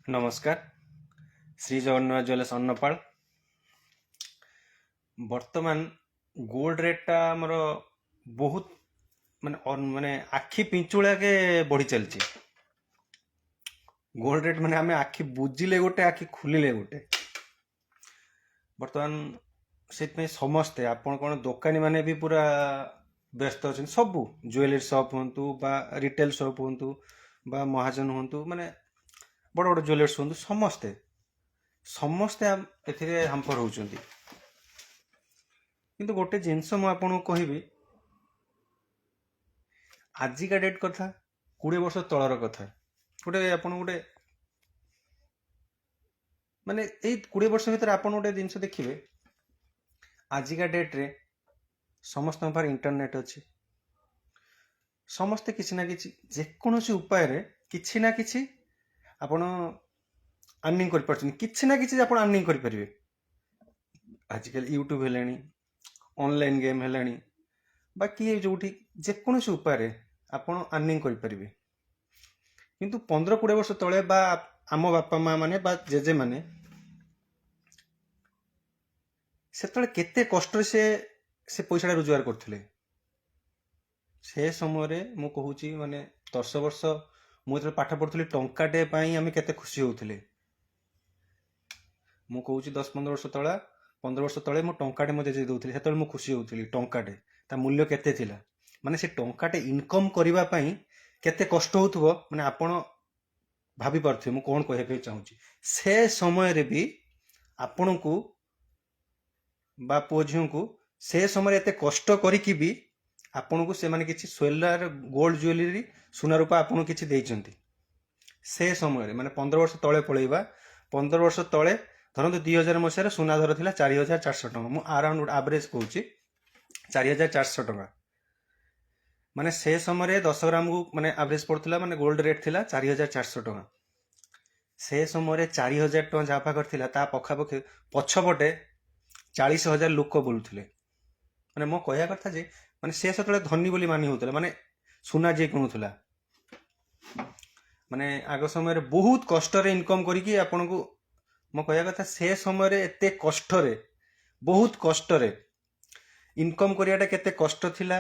नमस्कार। श्री जगन्नाथ ज्वेलर्स अन्नपाल। वर्तमान gold rate आमर बहुत माने आखि पिंचुड़ा के बढ़ी चलची। गोल्ड रेट माने आमे आखि बुझिले गोटे आखि खुलिले गोटे। वर्तमान से समस्ते आपण कौन दोकानी माने भी पूरा व्यस्त अच्छा सबू ज्वेलरी शॉप हूँ बा रिटेल शॉप हूँ बा महाजन हूँ माने बड़ बड़ ज्वेलर्स हूँ समस्ते समस्ते एथिरे हाम्पर होउछंती। किंतु गोटे जिनस मु आपन कहबी आजिका डेट कथा 20 वर्ष तलर कथा गोटे आपन गोटे माने एई 20 वर्ष भीतर आपन गोटे जिनस देखिबे आजिका डेट रे समस्त पर इंटरनेट अच्छी समस्ते किसी ना किसी जेकोसी उपाय रे किसी ना किसी आपण अर्निंग कर पारछन किसी ना किसी आपण अर्निंग कर परिबे। आजिकल यूट्यूब हेलानी ऑनलाइन गेम हेलानी बाकी जोठी जेकोसी उपाय रे आपण अर्निंग कर परिबे। किंतु 15-20 वर्ष तले बा आम बापा माँ माने बा जेजे माने सेतले केते कष्ट से पैसा रोजगार करथिले। से समय मु कहूची माने 10 वर्ष मुझे पाठ पढ़ुली टंकाटे आम केते खुशी होउथिले। मु कहूची 10-15 वर्ष तला 15 वर्ष तले मु टंकाटे मो जेजे दउथिले सेतले मु खुशी होउथिली। टंकाटे ता मूल्य केते थिला माने से टंकाटे इनकम करिवा पई केते कष्ट होउथबो माने आपण भाभी पारथे मु कोन कहबे चाहूची। से समय रे भी आपण को बा पुओझियों को से समय एते कष्ट करिकि भी आपन को से माने किछि सोलार गोल्ड ज्वेलरी सुना रूपा आपन किछि देइचंती। से समय रे माने 15 वर्ष तळे पळेबा 15 वर्ष तळे धरंतु 2000 मसिया सुना दर थिला 4400 टका मु अराउंड एवरेज कहूची 4400 टका माने से समय रे 10 ग्राम को माने एवरेज पड़थिला माने गोल्ड रेट थिला 4400 टका। से समय रे 4000 टका जा पाखर थिला ता पखापखे पछपटे 40,000 लोक बोलुथिले। माने मो कहया कथा जे माने से सतले धनी बोली मानी होतले माने सुना जे किनुथला माने आग समय रे बहुत कष्ट रे इनकम करिकि आपन को मो कहया कथा से समय रे एते कष्ट रे बहुत कष्ट रे इनकम करियाटा केते कष्ट थिला।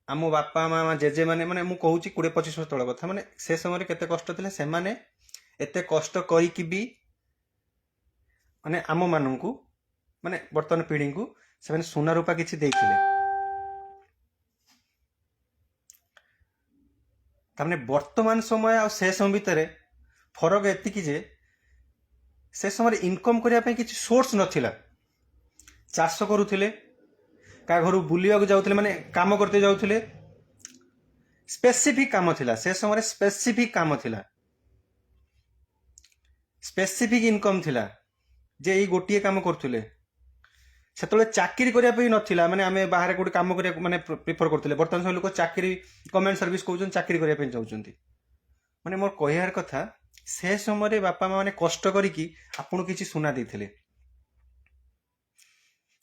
आमो बापा मामा जेजे माने माने मु कहूची 20-25 वर्ष तळ कथा माने से समय रे केते कष्ट थिला से माने एते कष्ट करिकि भी माने आमो माननकु माने वर्तमान पीढ़ी को से माने सोना रूपा किछि देइथिले। तामने वर्तमान समय आ से समय भितर फरक एतिकी जे से समय इनकम करिया पई किछि सोर्स नथिला। चाष करूथिले का घर बुलिया को जाउथिले माने काम करते जाउथिले स्पेसिफिक काम थिला। से समय स्पेसिफिक काम थिला स्पेसिफिक इनकम थिला जे एई गोटिए काम करथुले। सेतले चाकरी करिया पई नथिला माने आमे बाहर कोठी काम करिया माने प्रिफर करथुले। वर्तमान समय लोक चाकरी गवर्नमेंट सर्विस कहउछन चाकरी करिया पई चाहउछन्ती माने मोर कहयार कथा से समय रे बापा माने कष्ट करिकि आपन किछि सुना देथिले।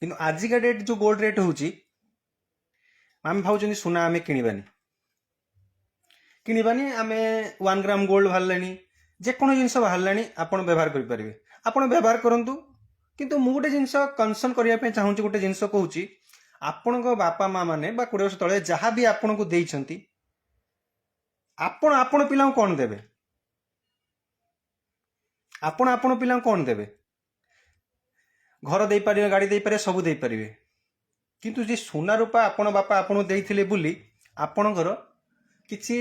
किंतु आजिका डेट जो गोल्ड रेट होउची आमे भाउछन्ती सुना आमे किनिबानी आमे 1 ग्राम गोल्ड भारलानी जे कोनो जिंस भारलानी आपन व्यवहार करि परिबे आपन व्यवहार करंतु। किंतु मु गोटे जिंस कंसर्न करिया पे चाहूची गोटे जिंस कहूची आपन को बापा माँ माने बा 20 वर्ष तळे जहाँ भी आपन को देइछंती आपन आपन पिला कोन देबे आपन आपन पिला कोन देबे घर देई परिबे गाड़ी देई परिबे सब देई परिबे। किंतु जे सोना रूपा आपन बापा आपन देइथिले बुली आपन घर किछि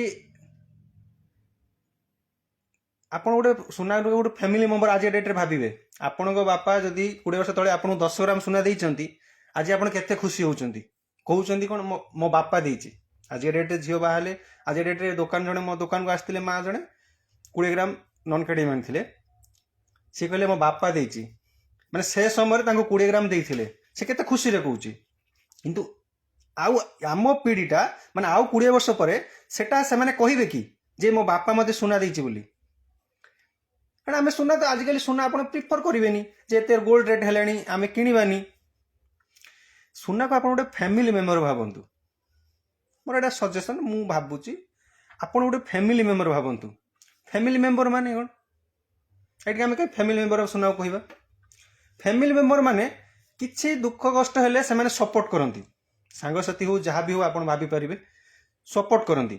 आपन गोटे सुना गोटे फैमिली मेंबर आज डेट रे भाबिबे आपन को बापा जदि 20 वर्ष तळे आपन 10 ग्राम सुना देइचंती आज आपन केते खुशी होउचंती कहउचंती कोन मो बापा देइची। आज डेट रे झियो बाहाले आज डेट रे दुकान जणे मो दुकान को आस्तिले मां जणे 20 ग्राम नॉन केडी मानथिले से कहले मो बापा देइची माने से समय रे तांको 20 ग्राम देइथिले से केते खुशी रे कहउची। किंतु आउ आमो पीढ़ीटा माने आउ 20 वर्ष परे सेटा से माने कहिबे कि जे मो बापा मते सुना देइची बोली कारण आमे सुना तो आजिकली सुना आपन प्रिफर करिवेनी जे एते गोल्ड रेट हेलानी आमे किनिबानी। सुना को आपन गोटे फैमिली मेंबर भाबंतु मोर एटा सजेशन मु भाबुची आपन गोटे फैमिली मेंबर भाबंतु। फैमिली मेंबर माने कोन ଏଠି ଆମେ କାହିଁ ଫ୍ୟାମିଲି ମେମ୍ବର ସୁନାକୁ କହିବା? ଫ୍ୟାମିଲି ମେମ୍ବର ମାନେ କିଛି ଦୁଃଖ କଷ୍ଟ ହେଲେ ସେମାନେ ସପୋର୍ଟ କରନ୍ତି, ସାଙ୍ଗସାଥି ହଉ ଯାହା ବି ହଉ ଆପଣ ଭାବିପାରିବେ ସପୋର୍ଟ କରନ୍ତି।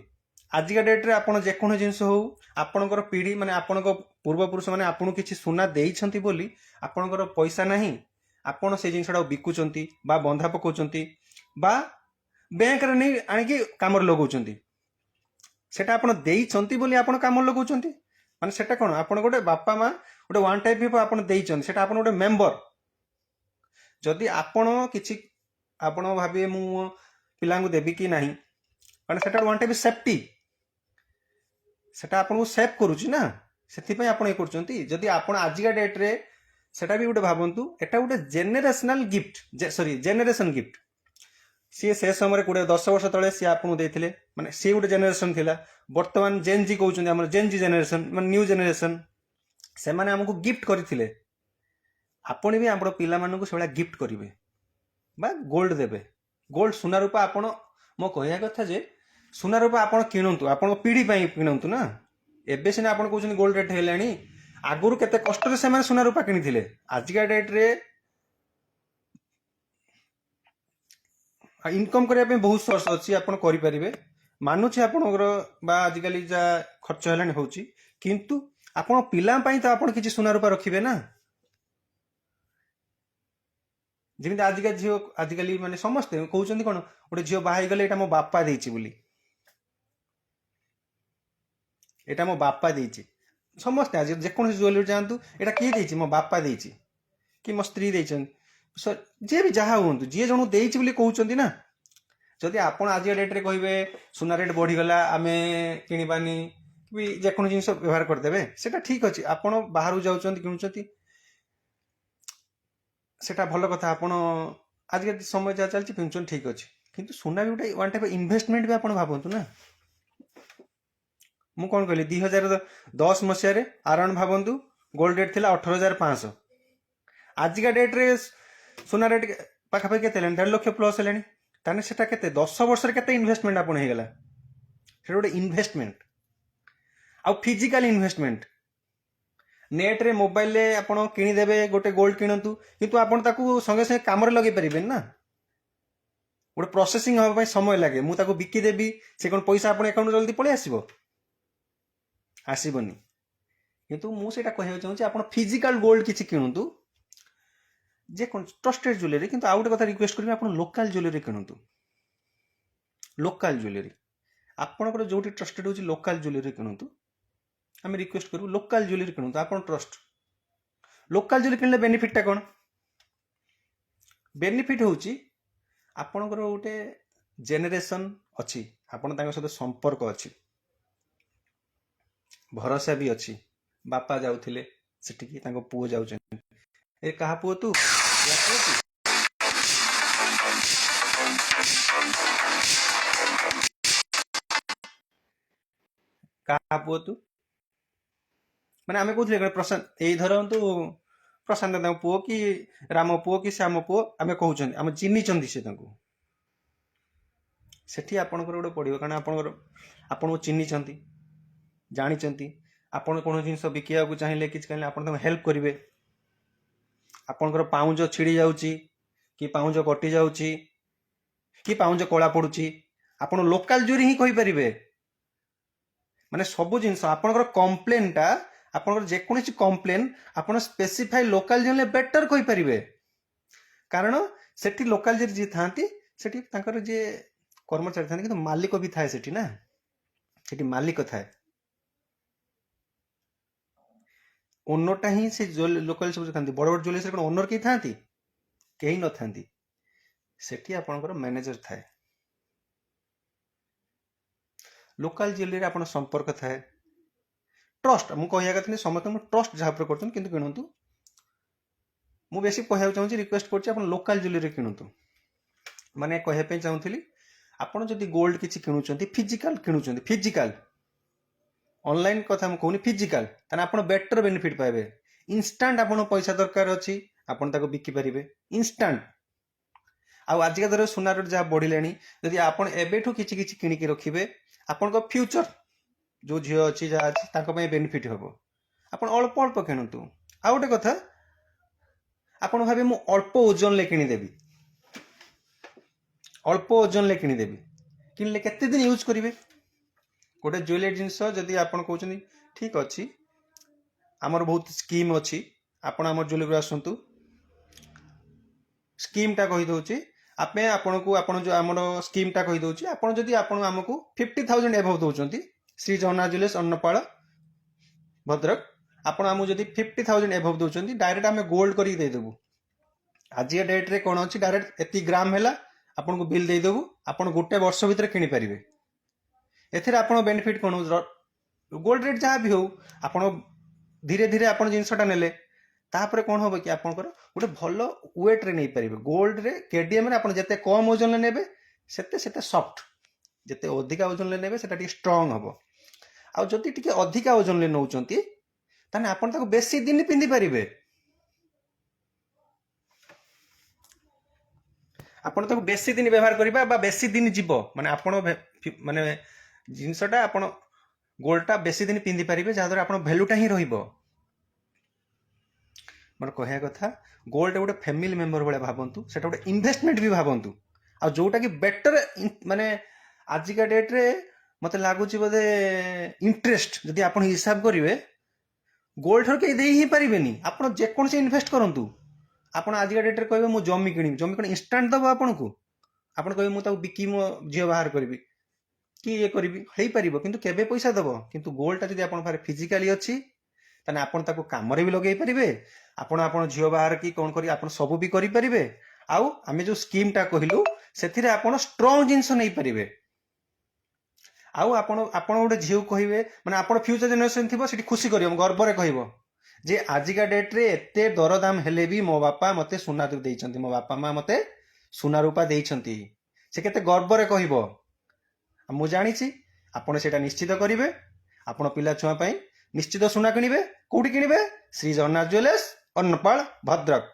ଆଜିକା ଡେଟ୍ରେ ଆପଣ ଯେକୌଣସି ଜିନିଷ ହଉ, ଆପଣଙ୍କର ପିଢ଼ି ମାନେ ଆପଣଙ୍କ ପୂର୍ବପୁରୁଷ ମାନେ ଆପଣଙ୍କୁ କିଛି ସୁନା ଦେଇଛନ୍ତି ବୋଲି ଆପଣଙ୍କର ପଇସା ନାହିଁ, ଆପଣ ସେ ଜିନିଷଟାକୁ ବିକୁଛନ୍ତି ବା ବନ୍ଧା ପକାଉଛନ୍ତି ବା ବ୍ୟାଙ୍କରେ ନେଇ ଆଣିକି କାମରେ ଲଗାଉଛନ୍ତି। ସେଟା ଆପଣ ଦେଇଛନ୍ତି ବୋଲି ଆପଣ କାମରେ ଲଗାଉଛନ୍ତି, ମାନେ ସେଟା କ'ଣ ଆପଣ ଗୋଟେ ବାପା ମା ଗୋଟେ ୱାନ୍ ଟାଇପ୍ ଅଫ୍ ଆପଣ ଦେଇଛନ୍ତି, ସେଟା ଆପଣ ଗୋଟେ ମେମ୍ବର। ଯଦି ଆପଣ କିଛି ଆପଣ ଭାବିବେ ମୁଁ ମୋ ପିଲାଙ୍କୁ ଦେବି କି ନାହିଁ, କାରଣ ସେଟା ୱାନ୍ ଟାଇପ୍ ସେଫ୍ଟି, ସେଟା ଆପଣଙ୍କୁ ସେଭ୍ କରୁଛି ନା, ସେଥିପାଇଁ ଆପଣ ଇଏ କରୁଛନ୍ତି। ଯଦି ଆପଣ ଆଜିକା ଡେଟ୍ରେ ସେଟା ବି ଗୋଟେ ଭାବନ୍ତୁ, ଏଟା ଗୋଟେ ଜେନେରେସନାଲ ଗିଫ୍ଟ, ସରି ଜେନେରେସନ ଗିଫ୍ଟ। ସିଏ ସେ ସମୟରେ 10 ବର୍ଷ ତଳେ ସିଏ ଆପଣଙ୍କୁ ଦେଇଥିଲେ, ମାନେ ସିଏ ଗୋଟେ ଜେନେରେସନ ଥିଲା। ବର୍ତ୍ତମାନ ଜେନ୍ ଜି କହୁଛନ୍ତି, ଆମର ଜେନ୍ ଜି ଜେନେରେସନ ମାନେ ନ୍ୟୁ ଜେନେରେସନ, ସେମାନେ ଆମକୁ ଗିଫ୍ଟ କରିଥିଲେ। ଆପଣ ବି ଆମର ପିଲାମାନଙ୍କୁ ସେଭଳିଆ ଗିଫ୍ଟ କରିବେ ବା ଗୋଲ୍ଡ ଦେବେ। ଗୋଲ୍ଡ ସୁନା ରୂପା ଆପଣ, ମୋ କହିବା କଥା ଯେ ସୁନା ରୂପା ଆପଣ କିଣନ୍ତୁ, ଆପଣଙ୍କ ପିଢ଼ି ପାଇଁ କିଣନ୍ତୁ ନା। ଏବେ ସିନା ଆପଣ କହୁଛନ୍ତି ଗୋଲ୍ଡ ରେଟ୍ ହେଲାଣି, ଆଗରୁ କେତେ କଷ୍ଟରେ ସେମାନେ ସୁନା ରୂପା କିଣିଥିଲେ। ଆଜିକା ଡେଟ୍ରେ ଇନକମ୍ କରିବା ପାଇଁ ବହୁତ ସୋର୍ସ ଅଛି, ଆପଣ କରିପାରିବେ। ମାନୁଛି ଆପଣଙ୍କର ବା ଆଜିକାଲି ଯାହା ଖର୍ଚ୍ଚ ହେଲାଣି ହେଉଛି, କିନ୍ତୁ ଆପଣ ପିଲା ପାଇଁ ତ ଆପଣ କିଛି ସୁନା ରୂପା ରଖିବେ ନା। ଯେମିତି ଆଜିକା ଝିଅ, ଆଜିକାଲି ମାନେ ସମସ୍ତେ କହୁଛନ୍ତି କ'ଣ, ଗୋଟେ ଝିଅ ବାହା ହେଇଗଲେ ଏଇଟା ମୋ ବାପା ଦେଇଛି ବୋଲି, ଏଇଟା ମୋ ବାପା ଦେଇଛି। ସମସ୍ତେ ଆଜି ଯେକୌଣସି ଜୁଏଲାରୀ ଯାଆନ୍ତୁ, ଏଇଟା କିଏ ଦେଇଛି? ମୋ ବାପା ଦେଇଛି କି ମୋ ସ୍ତ୍ରୀ ଦେଇଛନ୍ତି, ଯିଏ ବି ଯାହା ହୁଅନ୍ତୁ, ଯିଏ ଜଣକୁ ଦେଇଛି ବୋଲି କହୁଛନ୍ତି ନା। ଯଦି ଆପଣ ଆଜିକା ଡେଟ୍ରେ କହିବେ ସୁନା ରେଟ୍ ବଢ଼ିଗଲା ଆମେ କିଣିବାନି କି ଯେକୌଣସି ଜିନିଷ ବ୍ୟବହାର କରିଦେବେ, ସେଟା ଠିକ୍ ଅଛି। ଆପଣ ବାହାରକୁ ଯାଉଛନ୍ତି କିଣୁଛନ୍ତି, ସେଟା ଭଲ କଥା। ଆପଣ ଆଜିକା ସମୟ ଯାହା ଚାଲିଛି କିଣୁଛନ୍ତି, ଠିକ୍ ଅଛି। କିନ୍ତୁ ସୁନା ବି ଗୋଟେ ୱାନ୍ ଟାଇପ୍ ଇନଭେଷ୍ଟମେଣ୍ଟ ବି ଆପଣ ଭାବନ୍ତୁ ନା। ମୁଁ କ'ଣ କହିଲି, 2010 ମସିହାରେ ଆରାଉଣ୍ଡ ଭାବନ୍ତୁ ଗୋଲ୍ଡ ରେଟ୍ ଥିଲା 18,500। ଆଜିକା ଡେଟ୍ରେ ସୁନା ରେଟ୍ ପାଖାପାଖି କେତେ ହେଲାଣି? 1.5 ଲକ୍ଷ ପ୍ଲସ୍ ହେଲାଣି। ତାହେଲେ ସେଟା କେତେ 10 ବର୍ଷରେ କେତେ ଇନଭେଷ୍ଟମେଣ୍ଟ ଆପଣ ହେଇଗଲା? ସେଟା ଗୋଟେ ଇନଭେଷ୍ଟମେଣ୍ଟ, ଆଉ ଫିଜିକାଲ ଇନଭେଷ୍ଟମେଣ୍ଟ। ନେଟ୍ରେ ମୋବାଇଲରେ ଆପଣ କିଣିଦେବେ, ଗୋଟେ ଗୋଲ୍ଡ କିଣନ୍ତୁ, କିନ୍ତୁ ଆପଣ ତାକୁ ସଙ୍ଗେ ସଙ୍ଗେ କାମରେ ଲଗେଇ ପାରିବେନି ନା। ଗୋଟେ ପ୍ରୋସେସିଂ ହେବା ପାଇଁ ସମୟ ଲାଗେ। ମୁଁ ତାକୁ ବିକିଦେବି, ସେ କ'ଣ ପଇସା ଆପଣ ଆକାଉଣ୍ଟରେ ଜଲ୍ଦି ପଳେଇ ଆସିବ? ଆସିବନି। କିନ୍ତୁ ମୁଁ ସେଇଟା କହିବାକୁ ଚାହୁଁଛି, ଆପଣ ଫିଜିକାଲ ଗୋଲ୍ଡ କିଛି କିଣନ୍ତୁ, ଯେକୌଣସି ଟ୍ରଷ୍ଟେଡ ଜୁଏଲାରୀ। କିନ୍ତୁ ଆଉ ଗୋଟେ କଥା ରିକ୍ୱେଷ୍ଟ କରିବି, ଆପଣ ଲୋକାଲ ଜୁଏଲାରୀ କିଣନ୍ତୁ। ଲୋକାଲ ଜୁଏଲାରୀ ଆପଣଙ୍କର ଯୋଉଠି ଟ୍ରଷ୍ଟେଡ ହେଉଛି, ଲୋକାଲ ଜୁଏଲାରୀ କିଣନ୍ତୁ। ଆମେ ରିକ୍ୱେଷ୍ଟ କରିବୁ ଲୋକାଲ ଜୁଏଲାରୀ କିଣନ୍ତୁ, ଆପଣ ଟ୍ରଷ୍ଟ। ଲୋକାଲ ଜୁଏଲାରୀ କିଣିଲେ ବେନିଫିଟଟା କ'ଣ? ବେନିଫିଟ ହେଉଛି ଆପଣଙ୍କର ଗୋଟେ ଜେନେରେସନ ଅଛି, ଆପଣ ତାଙ୍କ ସହିତ ସମ୍ପର୍କ ଅଛି, ଭରସା ବି ଅଛି। ବାପା ଯାଉଥିଲେ ସେଠିକି, ତାଙ୍କ ପୁଅ ଯାଉଛନ୍ତି, ଏ କାହା ପୁଅ ତୁ? ୟା ପୁଅ ତୁ? କାହା ପୁଅ ତୁ? ମାନେ ଆମେ କହୁଥିଲେ ପ୍ରଶାନ୍ତ, ଏଇ ଧରନ୍ତୁ ପ୍ରଶାନ୍ତ ତାଙ୍କ ପୁଅ କି ରାମ ପୁଅ କି ଶ୍ୟାମ ପୁଅ, ଆମେ କହୁଛନ୍ତି, ଆମେ ଚିହ୍ନିଛନ୍ତି ସେ ତାଙ୍କୁ। ସେଠି ଆପଣଙ୍କର ଗୋଟେ ପଡ଼ିବ, କାରଣ ଆପଣଙ୍କୁ ଚିହ୍ନିଛନ୍ତି, ଜାଣିଛନ୍ତି। ଆପଣ କୌଣସି ଜିନିଷ ବିକିବାକୁ ଚାହିଁଲେ, କିଛି କହିଲେ, ଆପଣ ତାଙ୍କୁ ହେଲ୍ପ କରିବେ। ଆପଣଙ୍କର ପାଉଁଜ ଛିଡ଼ି ଯାଉଛି କି ପାଉଁଜ କଟି ଯାଉଛି କି ପାଉଁଜ କଳା ପଡୁଛି, ଆପଣ ଲୋକାଲ ଜୁଏଲାରୀ ହିଁ କହିପାରିବେ। ମାନେ ସବୁ ଜିନିଷ ଆପଣଙ୍କର କମ୍ପ୍ଲେନଟା, ଆପଣଙ୍କର ଯେକୌଣସି କମ୍ପ୍ଲେନ ଆପଣ ସ୍ପେସିଫାଇ ଲୋକାଲ ଜୁଏଲାରୀ ବେଟର କହିପାରିବେ। କାରଣ ସେଠି ଲୋକାଲ ଜୁଏଲାରୀ ଯିଏ ଥାନ୍ତି, ସେଠି ତାଙ୍କର ଯିଏ କର୍ମଚାରୀ ଥାନ୍ତି, କିନ୍ତୁ ମାଲିକ ବି ଥାଏ ସେଠି ନା, ସେଠି ମାଲିକ ଥାଏ। ଓନରଟା ହିଁ ସେ ଲୋକାଲ ସବୁ ଥାନ୍ତି। ବଡ଼ ବଡ଼ ଜୁଏଲାରୀ କ'ଣ ଓନର କେହି ଥାନ୍ତି? କେହି ନଥାନ୍ତି। ସେଠି ଆପଣଙ୍କର ମ୍ୟାନେଜର ଥାଏ। ଲୋକାଲ ଜୁଏଲାରୀ ଆପଣ ସମ୍ପର୍କ ଥାଏ, ଟ୍ରଷ୍ଟ। ମୁଁ କହିବା କଥା ନାହିଁ ସମସ୍ତଙ୍କୁ ଟ୍ରଷ୍ଟ ଯାହା ଉପରେ କରୁଛନ୍ତି, କିନ୍ତୁ କିଣନ୍ତୁ। ମୁଁ ବେଶୀ କହିବାକୁ ଚାହୁଁଛି, ରିକ୍ୱେଷ୍ଟ କରୁଛି, ଆପଣ ଲୋକାଲ ଜୁଏଲାରୀ କିଣନ୍ତୁ। ମାନେ କହିବା ପାଇଁ ଚାହୁଁଥିଲି, ଆପଣ ଯଦି ଗୋଲ୍ଡ କିଛି କିଣୁଛନ୍ତି, ଫିଜିକାଲ କିଣୁଛନ୍ତି, ଫିଜିକାଲ, ଅନଲାଇନ କଥା ମୁଁ କହୁନି, ଫିଜିକାଲ, ତାହେଲେ ଆପଣ ବେଟର ବେନିଫିଟ୍ ପାଇବେ। ଇନଷ୍ଟାଣ୍ଟ ଆପଣଙ୍କୁ ପଇସା ଦରକାର ଅଛି, ଆପଣ ତାକୁ ବିକିପାରିବେ ଇନଷ୍ଟାଣ୍ଟ। ଆଉ ଆଜିକା ଧର ସୁନା ରେଟ୍ ଯାହା ବଢ଼ିଲାଣି, ଯଦି ଆପଣ ଏବେଠୁ କିଛି କିଛି କିଣିକି ରଖିବେ, ଆପଣଙ୍କ ଫ୍ୟୁଚର ଯୋଉ ଝିଅ ଅଛି ଯାହା ଅଛି ତାଙ୍କ ପାଇଁ ବେନିଫିଟ୍ ହେବ। ଆପଣ ଅଳ୍ପ ଅଳ୍ପ କିଣନ୍ତୁ। ଆଉ ଗୋଟେ କଥା, ଆପଣ ଭାବେ ମୁଁ ଅଳ୍ପ ଓଜନରେ କିଣିଦେବି, ଅଳ୍ପ ଓଜନରେ କିଣିଦେବି, କିଣିଲେ କେତେ ଦିନ ୟୁଜ୍ କରିବେ? ଗୋଟେ ଜୁଏଲାରୀ ଜିନିଷ ଯଦି ଆପଣ କହୁଛନ୍ତି ଠିକ୍ ଅଛି ଆମର ବହୁତ ସ୍କିମ୍ ଅଛି, ଆପଣ ଆମର ଜୁଏଲାରୀ ଆସନ୍ତୁ, ସ୍କିମ୍ଟା କହିଦେଉଛି, ଆମେ ଆପଣଙ୍କୁ ଆପଣ ଯେଉଁ ଆମର ସ୍କିମ୍ଟା କହିଦେଉଛି, ଆପଣ ଯଦି ଆପଣ ଆମକୁ 50,000 ଏଭଭ୍ ଦେଉଛନ୍ତି, ଶ୍ରୀ ଜଗନ୍ନାଥ ଜୁଏଲର୍ସ ଅନ୍ନପାଳ ଭଦ୍ରକ, ଆପଣ ଆମକୁ ଯଦି 50,000 ଏଭଭ୍ ଦେଉଛନ୍ତି, ଡାଇରେକ୍ଟ ଆମେ ଗୋଲ୍ଡ କରିକି ଦେଇଦେବୁ। ଆଜିକା ଡେଟ୍ରେ କ'ଣ ଅଛି, ଡାଇରେକ୍ଟ ଏତିକି ଗ୍ରାମ ହେଲା ଆପଣଙ୍କୁ ବିଲ୍ ଦେଇଦେବୁ, ଆପଣ ଗୋଟେ ବର୍ଷ ଭିତରେ କିଣିପାରିବେ। ଏଥିରେ ଆପଣ ବେନିଫିଟ୍ କ'ଣ? ଗୋଲ୍ଡ ରେଟ୍ ଯାହା ବି ହଉ, ଆପଣ ଧୀରେ ଧୀରେ ଆପଣ ଜିନିଷଟା ନେଲେ ତାପରେ କ'ଣ ହବ କି ଆପଣଙ୍କର ଗୋଟେ ଭଲ ୱେଟ୍ରେ ନେଇପାରିବେ। ଗୋଲ୍ଡରେ କେଡିଏମ୍ରେ ଆପଣ ଯେତେ କମ୍ ଓଜନରେ ନେବେ ସେତେ ସଫ୍ଟ, ଯେତେ ଅଧିକା ଓଜନରେ ନେବେ ସେଟା ଟିକେ ଷ୍ଟ୍ରଙ୍ଗ ହବ। ଆଉ ଯଦି ଟିକେ ଅଧିକା ଓଜନରେ ନେଉଛନ୍ତି ତାହେଲେ ଆପଣ ତାକୁ ବେଶୀ ଦିନ ପିନ୍ଧିପାରିବେ, ଆପଣ ତାକୁ ବେଶୀ ଦିନ ବ୍ୟବହାର କରିବା ବା ବେଶୀ ଦିନ ଯିବ, ମାନେ ଆପଣ ମାନେ ଜିନିଷଟା ଆପଣ ଗୋଲ୍ଡଟା ବେଶୀ ଦିନ ପିନ୍ଧିପାରିବେ, ଯାହାଦ୍ୱାରା ଆପଣ ଭ୍ୟାଲୁଟା ହିଁ ରହିବ। ମୋର କହିବା କଥା, ଗୋଲ୍ଡ ଗୋଟେ ଫ୍ୟାମିଲି ମେମ୍ବର ଭଳିଆ ଭାବନ୍ତୁ, ସେଟା ଗୋଟେ ଇନଭେଷ୍ଟମେଣ୍ଟ ବି ଭାବନ୍ତୁ, ଆଉ ଯୋଉଟାକି ବେଟର ମାନେ ଆଜିକା ଡେଟ୍ରେ ମତେ ଲାଗୁଛି ବୋଧେ ଇଣ୍ଟରେଷ୍ଟ ଯଦି ଆପଣ ହିସାବ କରିବେ ଗୋଲ୍ଡ ଠାରୁ କେହି ଦେଇ ହିଁ ପାରିବେନି। ଆପଣ ଯେକୌଣସି ଇନଭେଷ୍ଟ କରନ୍ତୁ, ଆପଣ ଆଜିକା ଡେଟ୍ରେ କହିବେ ମୁଁ ଜମି କିଣିବି, ଜମି କ'ଣ ଇନଷ୍ଟାଣ୍ଟ ଦେବ ଆପଣଙ୍କୁ? ଆପଣ କହିବେ ମୁଁ ତାକୁ ବିକି ମୋ ଝିଅ ବାହାର କରିବି କି ଇଏ କରିବି, ହେଇପାରିବ, କିନ୍ତୁ କେବେ ପଇସା ଦେବ? କିନ୍ତୁ ଗୋଲ୍ଡଟା ଯଦି ଆପଣଙ୍କ ପାଖରେ ଫିଜିକାଲି ଅଛି ତାହେଲେ ଆପଣ ତାକୁ କାମରେ ବି ଲଗେଇ ପାରିବେ, ଆପଣ ଝିଅ ବାହାର କି କ'ଣ କରିବେ, ଆପଣ ସବୁ ବି କରିପାରିବେ। ଆଉ ଆମେ ଯେଉଁ ସ୍କିମ୍ଟା କହିଲୁ ସେଥିରେ ଆପଣ ଷ୍ଟ୍ରଙ୍ଗ ଜିନିଷ ନେଇପାରିବେ। ଆଉ ଆପଣ ଗୋଟେ ଝିଅକୁ କହିବେ, ମାନେ ଆପଣ ଫ୍ୟୁଚର ଜେନେରେସନ୍ ଥିବ ସେଠି ଖୁସି କରିବ, ଗର୍ବରେ କହିବ ଯେ ଆଜିକା ଡେଟ୍ରେ ଏତେ ଦରଦାମ ହେଲେ ବି ମୋ ବାପା ମୋତେ ସୁନା ଦେଇଛନ୍ତି, ମୋ ବାପା ମା ମୋତେ ସୁନା ରୂପା ଦେଇଛନ୍ତି, ସେ କେତେ ଗର୍ବରେ କହିବ। ମୁଁ ଜାଣିଛି ଆପଣ ସେଇଟା ନିଶ୍ଚିତ କରିବେ, ଆପଣ ପିଲା ଛୁଆ ପାଇଁ ନିଶ୍ଚିତ ସୁନା କିଣିବେ। କୋଉଠି କିଣିବେ? ଶ୍ରୀ ଜଗନ୍ନାଥ ଜୁଏଲର୍ସ, ଅନ୍ନପାଳ, ଭଦ୍ରକ।